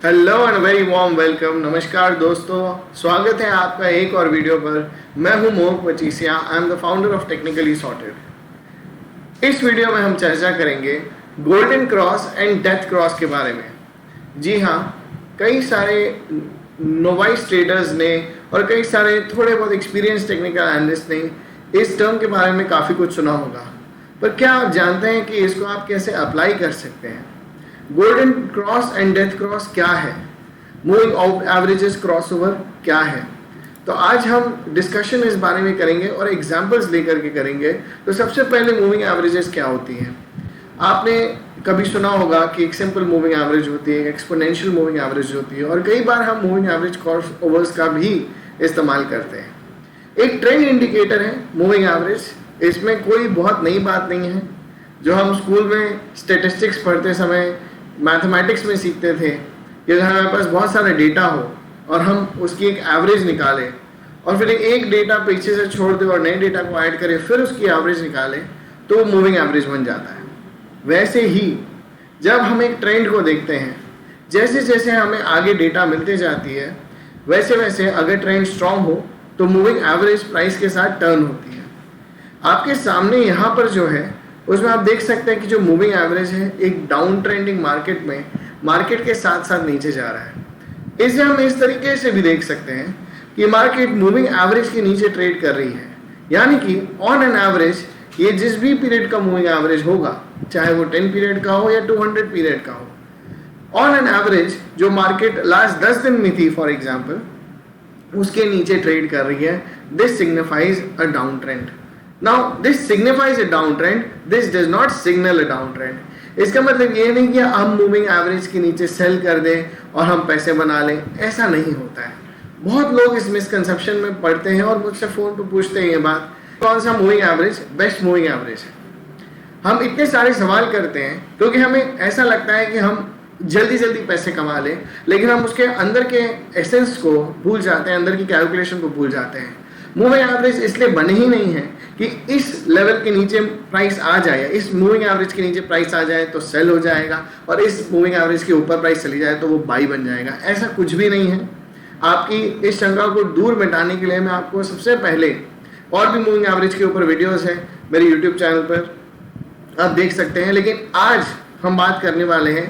Hello and very warm welcome. नमस्कार दोस्तों, स्वागत है आपका एक और वीडियो पर। मैं हूं मोहक Pachisia. I am the founder of technically sorted. इस वीडियो में हम चर्चा करेंगे golden cross and death cross के बारे में। जी हाँ, कई सारे नोवाइस ट्रेडर्स ने और कई सारे थोड़े बहुत एक्सपीरियंस टेक्निकल एनालिस्ट ने इस टर्म के बारे में काफ़ी कुछ सुना होगा, पर क्या आप जानते हैं कि इसको आप कैसे अप्लाई कर सकते हैं? Golden cross and death cross क्या है? मूविंग एवरेजेस क्रॉसओवर क्या है? तो आज हम डिस्कशन इस बारे में करेंगे और एग्जांपल्स लेकर के करेंगे। तो सबसे पहले मूविंग एवरेजेस क्या होती हैं? आपने कभी सुना होगा कि एक सिंपल मूविंग एवरेज होती है, एक एक्सपोनेंशियल मूविंग एवरेज होती है, और कई बार हम मूविंग एवरेज क्रॉसओवर्स का भी इस्तेमाल करते हैं। एक ट्रेंड इंडिकेटर है मूविंग एवरेज। इसमें कोई बहुत नई बात नहीं है। जो हम स्कूल में स्टेटिस्टिक्स पढ़ते समय मैथमेटिक्स में सीखते थे कि अगर हमारे पास बहुत सारा डेटा हो और हम उसकी एक एवरेज निकालें और फिर एक डेटा पीछे से छोड़ दें और नए डेटा को ऐड करें, फिर उसकी एवरेज निकालें, तो वो मूविंग एवरेज बन जाता है। वैसे ही जब हम एक ट्रेंड को देखते हैं, जैसे जैसे हमें आगे डेटा मिलते जाती है, वैसे वैसे अगर ट्रेंड स्ट्रांग हो तो मूविंग एवरेज प्राइस के साथ टर्न होती है। आपके सामने यहाँ पर जो है उसमें आप देख सकते हैं कि जो मूविंग एवरेज है एक डाउन ट्रेंडिंग मार्केट में मार्केट के साथ साथ नीचे जा रहा है। इसे हम इस तरीके से भी देख सकते हैं कि मार्केट मूविंग एवरेज के नीचे ट्रेड कर रही है, यानी कि ऑन एन एवरेज ये जिस भी पीरियड का मूविंग एवरेज होगा, चाहे वो 10 पीरियड का हो या 200 पीरियड का हो, ऑन एन एवरेज जो मार्केट लास्ट 10 दिन में थी फॉर एग्जाम्पल, उसके नीचे ट्रेड कर रही है। This signifies a down trend. Now this signifies a downtrend. This does not signal a downtrend. इसका मतलब ये नहीं कि हम मूविंग एवरेज के नीचे सेल कर दें और हम पैसे बना लें, ऐसा नहीं होता है। बहुत लोग इस मिसकंसेप्शन में पड़ते हैं और मुझसे फ़ोन पर पूछते हैं ये बात, कौन सा moving average best moving average है। हम इतने सारे सवाल करते हैं क्योंकि हमें ऐसा लगता है कि हम जल्दी जल्दी पैसे कमा लें, लेकिन हम उसके अंदर के एसेंस को भूल जाते हैं, अंदर की कैलकुलेशन को भूल जाते हैं। मूविंग एवरेज इसलिए बने ही नहीं है कि इस लेवल के नीचे प्राइस आ जाए, इस मूविंग एवरेज के नीचे प्राइस आ जाए तो सेल हो जाएगा, और इस मूविंग एवरेज के ऊपर प्राइस चली जाए तो वो बाई बन जाएगा। ऐसा कुछ भी नहीं है। आपकी इस शंका को दूर मिटाने के लिए मैं आपको सबसे पहले, और भी मूविंग एवरेज के ऊपर वीडियोस है मेरे यूट्यूब चैनल पर, आप देख सकते हैं, लेकिन आज हम बात करने वाले हैं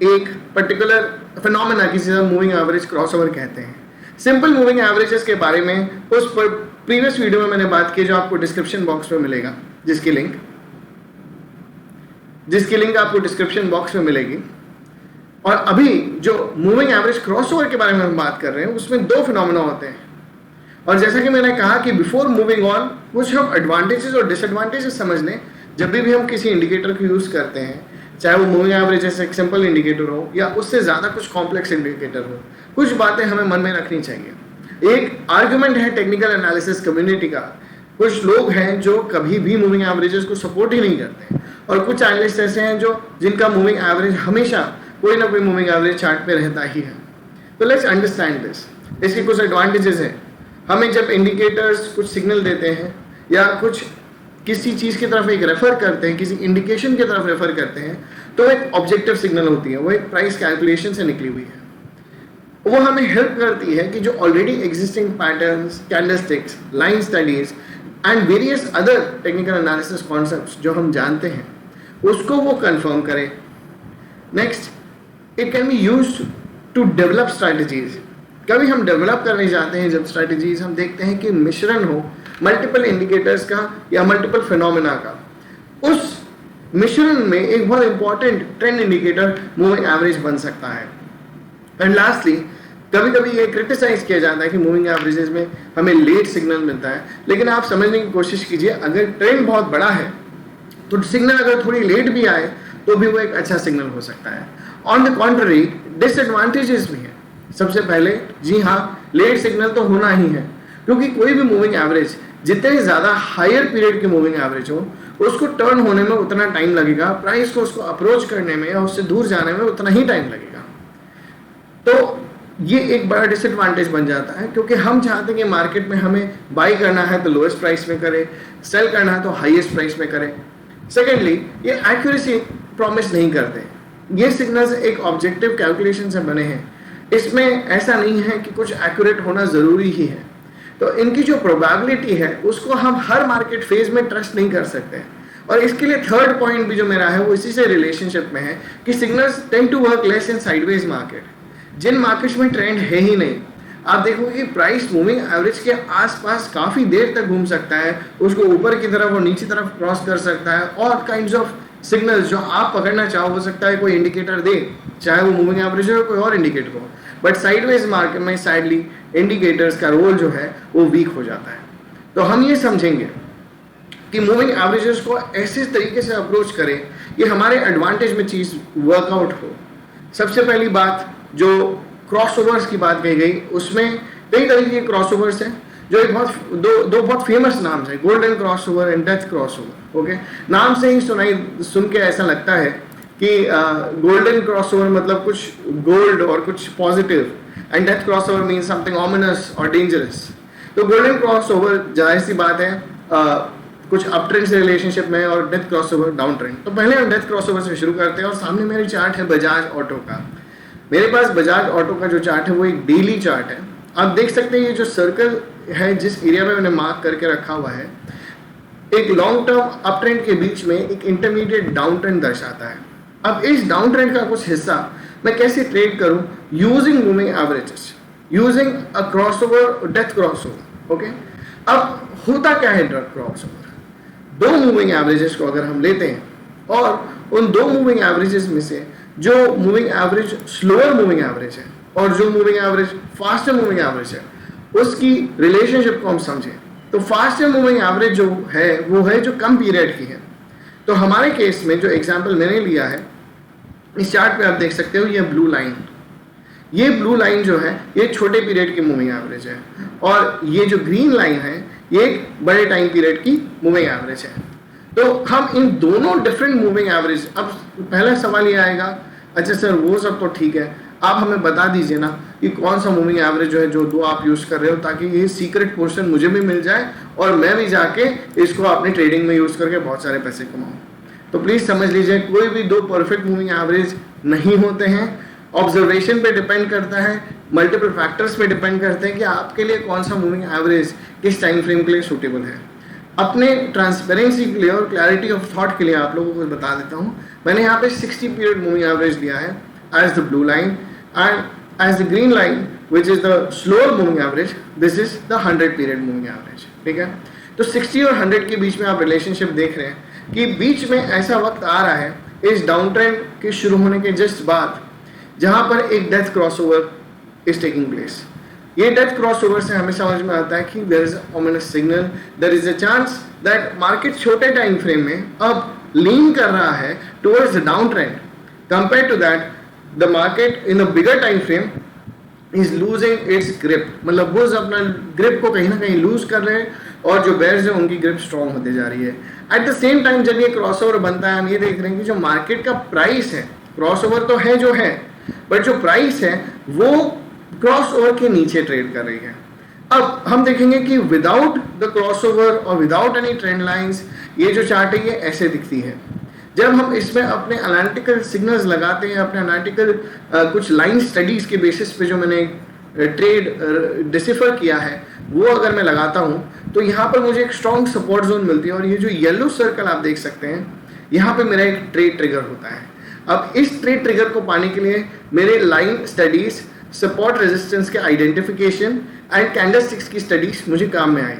एक पर्टिकुलर फिनोमेना जिसे हम मूविंग एवरेज क्रॉसओवर कहते हैं। सिंपल मूविंग एवरेजेस के बारे में उस पर प्रीवियस वीडियो में मैंने बात की, जो आपको डिस्क्रिप्शन बॉक्स में मिलेगा, जिसकी लिंक आपको डिस्क्रिप्शन बॉक्स में मिलेगी। और अभी जो मूविंग एवरेज क्रॉसओवर के बारे में हम बात कर रहे हैं, उसमें दो फिनोमेना होते हैं। और जैसा कि मैंने कहा कि बिफोर मूविंग ऑन कुछ हम एडवांटेजेस और डिसएडवांटेजेस समझ लें। जब भी हम किसी इंडिकेटर को यूज़ करते हैं, चाहे वो मूविंग एवरेज जैसे एक सिंपल इंडिकेटर हो या उससे ज़्यादा कुछ कॉम्प्लेक्स इंडिकेटर हो, कुछ बातें हमें मन में रखनी चाहिए। एक आर्गुमेंट है टेक्निकल एनालिसिस कम्युनिटी का, कुछ लोग हैं जो कभी भी मूविंग एवरेजेस को सपोर्ट ही नहीं करते, और कुछ एनालिस्ट ऐसे हैं जिनका मूविंग एवरेज हमेशा कोई ना कोई मूविंग एवरेज चार्ट पे रहता ही है। तो लेट्स अंडरस्टैंड दिस। इसके कुछ एडवांटेजेस हैं। हमें जब इंडिकेटर्स कुछ सिग्नल देते हैं या कुछ किसी चीज़ की तरफ एक रेफर करते हैं, किसी इंडिकेशन की तरफ रेफर करते हैं, तो एक ऑब्जेक्टिव सिग्नल होती है, वो एक प्राइस कैलकुलेशन से निकली हुई है। वो हमें हेल्प करती है कि जो already existing patterns, candlesticks, line studies and various other technical analysis concepts जो हम जानते हैं, उसको वो कंफर्म करे। Next, it can be used to develop strategies. कभी हम डेवलप करने जाते हैं जब स्ट्रैटेजीज, हम देखते हैं कि मिश्रण हो मल्टीपल इंडिकेटर्स का या मल्टीपल फिनोमेना का, उस मिश्रण में एक बहुत important trend indicator moving average बन सकता है। एंड लास्टली, कभी कभी ये क्रिटिसाइज किया जाता है कि मूविंग एवरेजेस में हमें लेट सिग्नल मिलता है, लेकिन आप समझने की कोशिश कीजिए, अगर ट्रेंड बहुत बड़ा है तो सिग्नल अगर थोड़ी लेट भी आए तो भी वो एक अच्छा सिग्नल हो सकता है। ऑन द कॉन्ट्ररी, डिसएडवांटेजेस भी हैं। सबसे पहले, जी हाँ, लेट सिग्नल तो होना ही है, क्योंकि कोई भी मूविंग एवरेज जितने ज़्यादा हायर पीरियड की मूविंग एवरेज हो, उसको टर्न होने में उतना टाइम लगेगा, प्राइस को उसको अप्रोच करने में या उससे दूर जाने में उतना ही टाइम लगेगा। तो ये एक बड़ा डिसएडवांटेज बन जाता है, क्योंकि हम चाहते हैं कि मार्केट में हमें बाई करना है तो लोएस्ट प्राइस में करें, सेल करना है तो हाईएस्ट प्राइस में करें। सेकेंडली, ये एक्यूरेसी प्रॉमिस नहीं करते। ये सिग्नल्स एक ऑब्जेक्टिव कैलकुलेशन से बने हैं, इसमें ऐसा नहीं है कि कुछ एक्यूरेट होना ज़रूरी ही है। तो इनकी जो प्रोबेबिलिटी है उसको हम हर मार्केट फेज में ट्रस्ट नहीं कर सकते। और इसके लिए थर्ड पॉइंट भी जो मेरा है वो इसी से रिलेशनशिप में है कि signals tend to work less in sideways market. जिन मार्केट्स में ट्रेंड है ही नहीं, आप देखोगे कि प्राइस मूविंग एवरेज के आसपास काफ़ी देर तक घूम सकता है, उसको ऊपर की तरफ और नीचे तरफ क्रॉस कर सकता है। और काइंड्स ऑफ सिग्नल्स जो आप पकड़ना चाहो, हो सकता है कोई इंडिकेटर दे, चाहे वो मूविंग एवरेज हो कोई और इंडिकेटर हो, बट साइडवेज मार्केट में सैडली इंडिकेटर्स का रोल जो है वो वीक हो जाता है। तो हम ये समझेंगे कि मूविंग एवरेजेस को ऐसे तरीके से अप्रोच करें कि हमारे एडवांटेज में चीज़ वर्कआउट हो। सबसे पहली बात, जो क्रॉसओवर्स की बात कही गई, उसमें कई तरीके के क्रॉसओवर्स हैं जो एक दो बहुत फेमस नाम है, golden crossover and death crossover. Okay, नाम से ही सुन के ऐसा लगता है कि गोल्डन क्रॉसओवर मतलब कुछ गोल्ड और कुछ positive, and death crossover means something ominous और डेंजरस। तो गोल्डन क्रॉसओवर जाहिर सी बात है कुछ अप ट्रेंड से रिलेशनशिप में, और डेथ क्रॉसओवर डाउन ट्रेंड। तो पहले हम डेथ क्रॉसओवर से शुरू करते हैं। और सामने मेरी चार्ट है बजाज ऑटो का। मेरे पास बजाज ऑटो का जो चार्ट है वो एक डेली चार्ट है। आप देख सकते हैं ये जो सर्कल है जिस एरिया में मैंने मार्क करके रखा हुआ है, एक लॉन्ग टर्म अप ट्रेंड के बीच में एक इंटरमीडिएट डाउन ट्रेंड दर्शाता है। अब इस डाउन ट्रेंड का कुछ हिस्सा मैं कैसे ट्रेड करूं, using moving averages, using a crossover, death crossover. Okay, अब होता क्या है डेथ क्रॉसओवर? दो मूविंग एवरेजेस को अगर हम लेते हैं और उन दो मूविंग एवरेजेस में से जो moving average slower moving average है और जो moving average faster moving average है, उसकी रिलेशनशिप को हम समझें, तो फास्टर मूविंग एवरेज जो है वो है जो कम पीरियड की है। तो हमारे केस में जो एग्जांपल मैंने लिया है, इस चार्ट पे आप देख सकते हो ये ब्लू लाइन, ये ब्लू लाइन जो है ये छोटे पीरियड की मूविंग एवरेज है, और ये जो ग्रीन लाइन है ये एक बड़े टाइम पीरियड की मूविंग एवरेज है। तो हम इन दोनों डिफरेंट मूविंग एवरेज, अब पहला सवाल ये आएगा, अच्छा सर वो सब तो ठीक है, आप हमें बता दीजिए ना कि कौन सा मूविंग एवरेज जो है जो दो आप यूज़ कर रहे हो, ताकि ये सीक्रेट पोर्शन मुझे भी मिल जाए और मैं भी जाके इसको अपनी ट्रेडिंग में यूज़ करके बहुत सारे पैसे कमाऊँ। तो प्लीज़ समझ लीजिए, कोई भी दो परफेक्ट मूविंग एवरेज नहीं होते हैं। ऑब्जर्वेशन पे डिपेंड करता है, मल्टीपल फैक्टर्स पे डिपेंड करते हैं कि आपके लिए कौन सा मूविंग एवरेज किस टाइम फ्रेम के लिए सूटेबल है। अपने ट्रांसपेरेंसी के लिए और क्लैरिटी ऑफ थॉट के लिए आप लोगों को बता देता हूँ, मैंने यहाँ पे 60 पीरियड मूविंग एवरेज लिया है as the blue line, and as the green line which is the slower moving average, this is the 100 period moving average. ठीक है, तो 60 और 100 के बीच में आप रिलेशनशिप देख रहे हैं कि बीच में ऐसा वक्त आ रहा है इस डाउन ट्रेंड के शुरू होने के जस्ट बाद, जहाँ पर एक death crossover is taking place. ये डेथ क्रॉसओवर से हमें समझ में आता है कि there is ominous signal, there is a chance that market छोटे टाइम फ्रेम में अब लीन कर रहा है towards the down trend, compare to that the market in a bigger time frame is losing its grip, मतलब bulls अपना grip को कहीं ना कहीं लूज कर रहे हैं और जो बेयर्स हैं उनकी ग्रिप स्ट्रॉन्ग होती जा रही है। एट द सेम टाइम जब ये क्रॉसओवर बनता है, हम ये देख रहे हैं कि जो मार्केट का प्राइस है, क्रॉसओवर तो है जो है, बट जो प्राइस है वो क्रॉसओवर के नीचे ट्रेड कर रही है। अब हम देखेंगे कि विदाउट द क्रॉसओवर और विदाउट एनी ट्रेंड लाइंस ये जो चार्ट है ये ऐसे दिखती है। जब हम इसमें अपने एनालिटिकल सिग्नल्स लगाते हैं, अपने एनालिटिकल कुछ लाइन स्टडीज के बेसिस पे जो मैंने ट्रेड डिसिफर किया है वो अगर मैं लगाता हूँ, तो यहाँ पर मुझे एक स्ट्रॉन्ग सपोर्ट जोन मिलती है, और ये जो येलो सर्कल आप देख सकते हैं यहाँ पे मेरा एक ट्रेड ट्रिगर होता है। अब इस ट्रेड ट्रिगर को पाने के लिए मेरे लाइन स्टडीज, सपोर्ट रेजिस्टेंस के आइडेंटिफिकेशन एंड कैंडलस्टिक्स की स्टडीज मुझे काम में आई,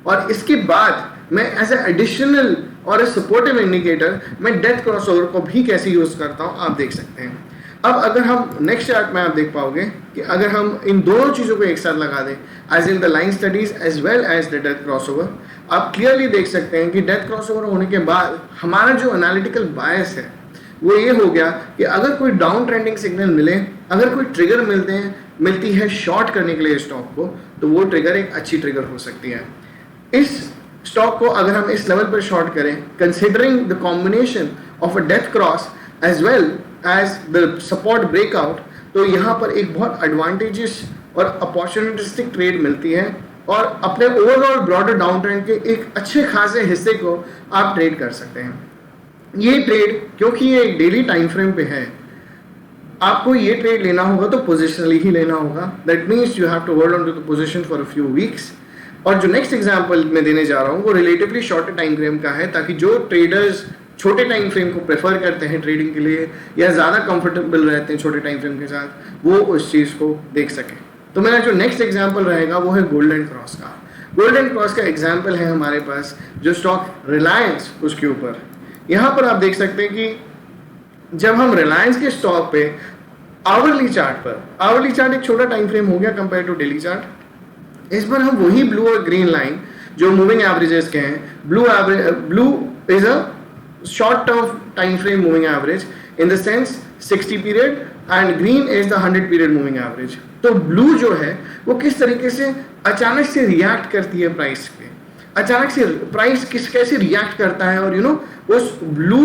और इसके बाद मैं एज ए एडिशनल और ए सपोर्टिव इंडिकेटर मैं डेथ क्रॉसओवर को भी कैसे यूज करता हूँ आप देख सकते हैं। अब अगर हम नेक्स्ट चार्ट में आप देख पाओगे कि अगर हम इन दोनों चीज़ों को एक साथ लगा दें, as in the line studies as well as the death crossover, आप क्लियरली देख सकते हैं कि डेथ क्रॉसओवर होने के बाद हमारा जो एनालिटिकल बायस है वो ये हो गया कि अगर कोई डाउन ट्रेंडिंग सिग्नल मिले, अगर कोई ट्रिगर मिलती है शॉर्ट करने के लिए स्टॉक को, तो वो ट्रिगर एक अच्छी ट्रिगर हो सकती है। इस स्टॉक को अगर हम इस लेवल पर शॉर्ट करें, considering the combination of a death cross as well as the support breakout, तो यहाँ पर एक बहुत एडवांटेजेस और अपॉर्चुनिटिस्टिक ट्रेड मिलती है, और अपने ओवरऑल ब्रॉडर डाउन ट्रेंड के एक अच्छे खासे हिस्से को आप ट्रेड कर सकते हैं। ये ट्रेड क्योंकि ये एक डेली टाइम फ्रेम पे है, आपको ये ट्रेड लेना होगा तो पोजिशनली ही लेना होगा। That means you have to hold on to the position for a few weeks. और जो नेक्स्ट एग्जांपल मैं देने जा रहा हूँ वो रिलेटिवली शॉर्ट टाइम फ्रेम का है, ताकि जो ट्रेडर्स छोटे टाइम फ्रेम को प्रेफर करते हैं ट्रेडिंग के लिए या ज़्यादा कंफर्टेबल रहते हैं छोटे टाइम फ्रेम के साथ, वो उस चीज़ को देख सकें। तो मेरा जो नेक्स्ट एग्जांपल रहेगा वो है गोल्डन क्रॉस का। गोल्डन क्रॉस का एग्जांपल है हमारे पास जो स्टॉक रिलायंस, उसके ऊपर यहाँ पर आप देख सकते हैं कि जब हम रिलायंस के स्टॉक पे आवरली चार्ट पर, आवरली चार्ट एक छोटा टाइम फ्रेम हो गया कंपेयर टू डेली चार्ट, इस पर हम वही ब्लू और ग्रीन लाइन जो मूविंग एवरेजेस के हैं, blue is a short term time frame moving average in the sense 60 period and green is the 100 period moving average। तो ब्लू जो है वो किस तरीके से अचानक से रिएक्ट करती है प्राइस पे, अचानक से प्राइस कैसे रिएक्ट करता है, और उस ब्लू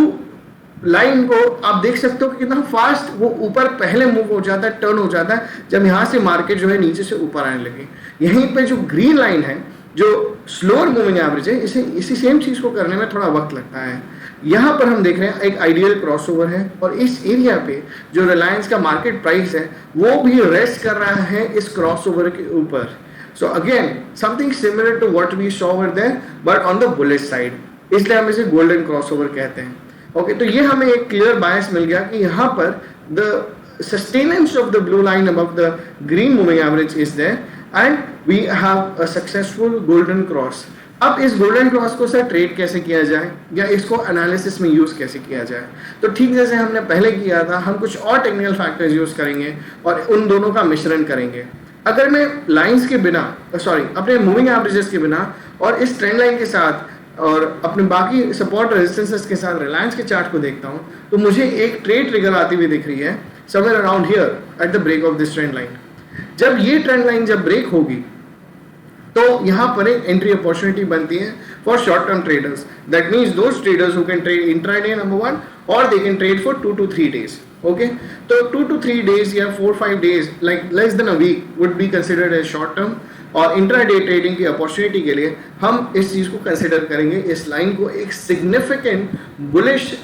लाइन को आप देख सकते हो कि कितना फास्ट वो ऊपर पहले मूव हो जाता है, टर्न हो जाता है जब यहाँ से मार्केट जो है नीचे से ऊपर आने लगे। यहीं पे जो ग्रीन लाइन है जो स्लोअर मूविंग एवरेज है, इसी सेम चीज को करने में थोड़ा वक्त लगता है। यहाँ पर हम देख रहे हैं एक आइडियल क्रॉसओवर है और इस एरिया पे जो रिलायंस का मार्केट प्राइस है वो भी रेस्ट कर रहा है इस क्रॉसओवर के ऊपर। So again something similar to what we saw over there but on the bullish side, इसलिए हम इसे गोल्डन क्रॉसओवर कहते हैं। ओके, तो ये हमें एक क्लियर बायस मिल गया कि यहाँ पर the sustenance of the blue line above the green moving average is there and we have a successful golden cross. अब इस गोल्डन क्रॉस को सर ट्रेड कैसे किया जाए या इसको एनालिसिस में यूज कैसे किया जाए, तो ठीक जैसे हमने पहले किया था, हम कुछ और टेक्निकल फैक्टर्स यूज करेंगे और उन दोनों का मिश्रण करेंगे। अगर मैं लाइंस के बिना, अपने मूविंग एवरेजेस के बिना और इस ट्रेंड लाइन के साथ और अपने बाकी सपोर्ट रेजिस्टेंसेस के साथ रिलायंस के चार्ट को देखता हूं, तो मुझे एक ट्रेड ट्रिगर आती हुई दिख रही है somewhere around here at the break of this trend line. जब ये ट्रेंड लाइन जब ब्रेक होगी तो यहाँ पर एक एंट्री अपॉर्चुनिटी बनती है for short term traders. That means those traders who can trade intraday number 1 और they can trade for 2 to 3 days। Okay, तो 2 to 3 days या 4-5 days like less than a week would be considered as short term, और intraday trading की opportunity के लिए हम इस चीज को कंसिडर करेंगे, इस लाइन को एक सिग्निफिकेंट बुलिश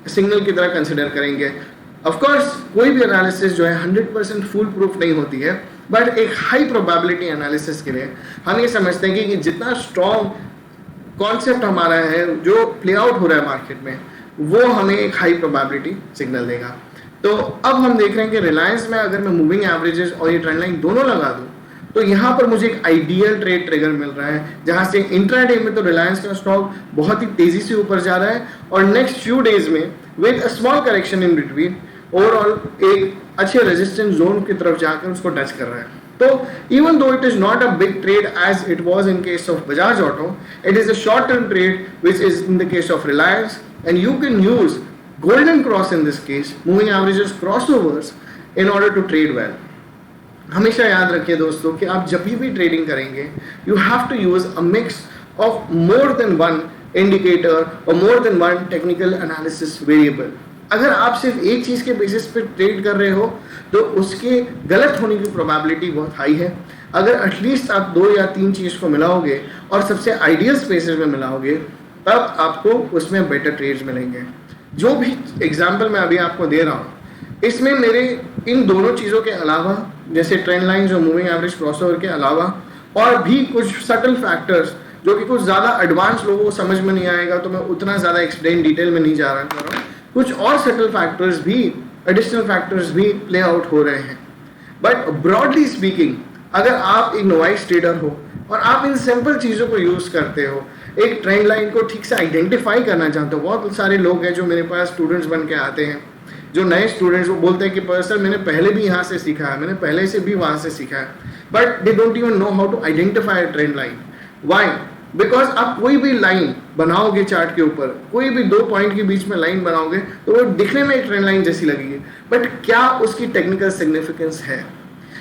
सिग्नल की तरह कंसिडर करेंगे। ऑफ कोर्स कोई भी एनालिसिस जो है 100% फुल प्रूफ नहीं होती है, बट एक हाई प्रोबेबिलिटी एनालिसिस के लिए हम ये समझते हैं कि जितना स्ट्रॉन्ग कॉन्सेप्ट हमारा है जो प्ले आउट हो रहा है मार्केट में, वो हमें एक हाई प्रोबेबिलिटी सिग्नल देगा। तो अब हम देख रहे हैं कि रिलायंस में अगर मैं मूविंग एवरेजेस और ये ट्रेंड लाइन दोनों लगा दूं तो यहाँ पर मुझे एक आइडियल ट्रेड ट्रिगर मिल रहा है, जहां से इंट्राडे में तो रिलायंस का स्टॉक बहुत ही तेजी से ऊपर जा रहा है और नेक्स्ट फ्यू डेज में with a small correction in between overall एक अच्छे रेजिस्टेंस जोन की तरफ जाकर उसको टच कर रहा है। तो even though it is not a big trade as it was in case of Bajaj Auto, it is a short term trade which is in the case of Reliance and you can use golden cross in this case, moving averages crossovers in order to trade well। हमेशा याद रखिए दोस्तों कि आप जब भी trading करेंगे you have to use a mix of more than one indicator और more than one technical analysis variable. अगर आप सिर्फ एक चीज के बेसिस पे ट्रेड कर रहे हो तो उसके गलत होने की प्रोबेबिलिटी बहुत हाई है। अगर एटलीस्ट आप 2 या 3 चीज को मिलाओगे और सबसे आइडियल स्पेसेस में मिलाओगे, तब आपको उसमें बेटर ट्रेड्स मिलेंगे। जो भी एग्जाम्पल मैं अभी आपको दे रहा हूँ, इसमें मेरे इन दोनों चीज़ों के अलावा, जैसे ट्रेंड लाइंस और मूविंग एवरेज क्रॉसओवर के अलावा, और भी कुछ सटल फैक्टर्स जो कि कुछ ज़्यादा एडवांस लोगों को समझ में नहीं आएगा, तो मैं उतना ज़्यादा एक्सप्लेन डिटेल में नहीं जा रहा कर रहा हूँ। कुछ और सटल फैक्टर्स भी, एडिशनल फैक्टर्स भी प्ले आउट हो रहे हैं। बट ब्रॉडली स्पीकिंग, अगर आप एक नोवाइस ट्रेडर हो और आप इन सिंपल चीज़ों को यूज़ करते हो, एक ट्रेंड लाइन को ठीक से आइडेंटिफाई करना चाहते हो। बहुत सारे लोग हैं जो मेरे पास स्टूडेंट्स बन के आते हैं, जो नए स्टूडेंट्स, वो बोलते हैं कि सर मैंने पहले भी यहाँ से सीखा है, मैंने पहले से भी वहाँ से सीखा है, but they don't even know how to identify a trend line. Why? Because आप कोई भी लाइन बनाओगे चार्ट के ऊपर, कोई भी 2 पॉइंट के बीच में लाइन बनाओगे तो वो दिखने में एक ट्रेंड लाइन जैसी लगेगी, बट क्या उसकी टेक्निकल सिग्निफिकेंस है?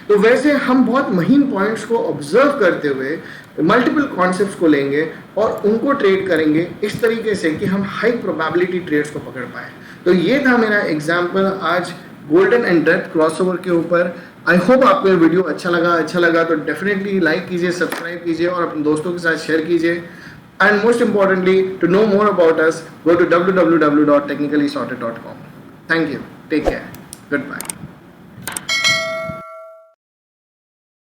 तो वैसे हम बहुत महीन पॉइंट्स को ऑब्जर्व करते हुए मल्टीपल कॉन्सेप्ट्स को लेंगे और उनको ट्रेड करेंगे इस तरीके से कि हम हाई प्रोबेबिलिटी ट्रेड्स को पकड़ पाए। तो ये था मेरा एग्जांपल आज गोल्डन एंड डेप्थ क्रॉसओवर के ऊपर। आई होप आपको ये वीडियो अच्छा लगा तो डेफिनेटली लाइक कीजिए, सब्सक्राइब कीजिए और अपने दोस्तों के साथ शेयर कीजिए। And most importantly, to know more about us, go to www.technicallysorted.com. Thank you. Take care. Goodbye.